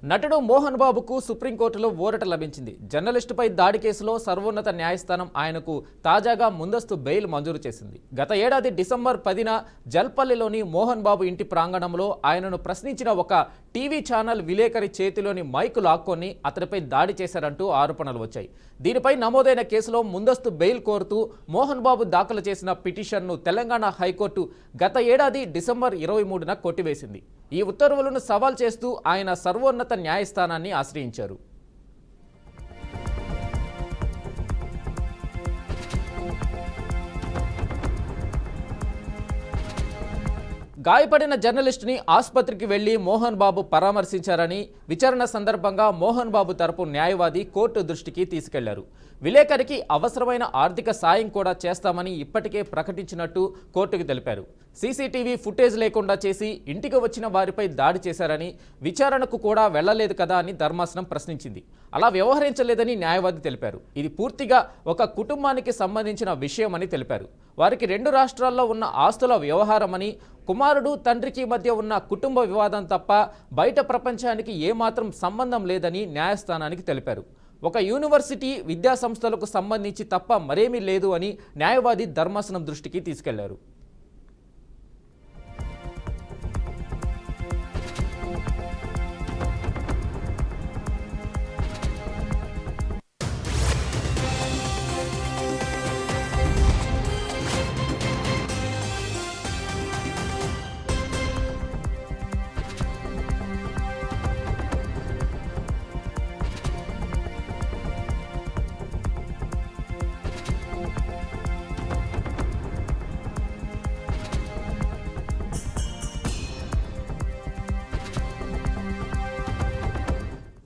నటుడు మోహన్ బాబుకు సుప్రీంకోర్టులో ఊరట లభించింది. జర్నలిస్టుపై దాడి కేసులో సర్వోన్నత న్యాయస్థానం ఆయనకు తాజాగా ముందస్తు బెయిల్ మంజూరు చేసింది. గత ఏడాది డిసెంబర్ 10న జల్పల్లిలోని మోహన్ బాబు ఇంటి ప్రాంగణంలో ఆయనను ప్రశ్నించిన ఒక టీవీ ఛానల్ విలేకరి చేతిలోని మైకు లాక్కొని అతడిపై దాడి చేశారంటూ ఆరోపణలు వచ్చాయి. దీనిపై నమోదైన కేసులో ముందస్తు బెయిల్ కోరుతూ మోహన్ బాబు దాఖలు చేసిన పిటిషన్ను తెలంగాణ హైకోర్టు గత ఏడాది డిసెంబర్ 23న కొట్టివేసింది. ఈ ఉత్తర్వులను సవాల్ చేస్తూ ఆయన సర్వోన్నత న్యాయస్థానాన్ని ఆశ్రయించారు. గాయపడిన జర్నలిస్టుని ఆసుపత్రికి వెళ్లి మోహన్ బాబు పరామర్శించారని విచారణ సందర్భంగా మోహన్ బాబు తరపు న్యాయవాది కోర్టు దృష్టికి తీసుకెళ్లారు. విలేకరికి అవసరమైన ఆర్థిక సాయం కూడా చేస్తామని ఇప్పటికే ప్రకటించినట్టు కోర్టుకు తెలిపారు. సీసీటీవీ ఫుటేజ్ లేకుండా చేసి ఇంటికి వచ్చిన వారిపై దాడి చేశారని, విచారణకు కూడా వెళ్లలేదు కదా అని ధర్మాసనం ప్రశ్నించింది. అలా వ్యవహరించలేదని న్యాయవాది తెలిపారు. ఇది పూర్తిగా ఒక కుటుంబానికి సంబంధించిన విషయమని తెలిపారు. వారికి 2 రాష్ట్రాల్లో ఉన్న ఆస్తుల వ్యవహారమని, కుమారుడు తండ్రికి మధ్య ఉన్న కుటుంబ వివాదం తప్ప బయట ప్రపంచానికి ఏమాత్రం సంబంధం లేదని న్యాయస్థానానికి తెలిపారు. ఒక యూనివర్సిటీ విద్యా సంస్థలకు సంబంధించి తప్ప మరేమీ లేదు అని న్యాయవాది ధర్మాసనం దృష్టికి తీసుకెళ్లారు.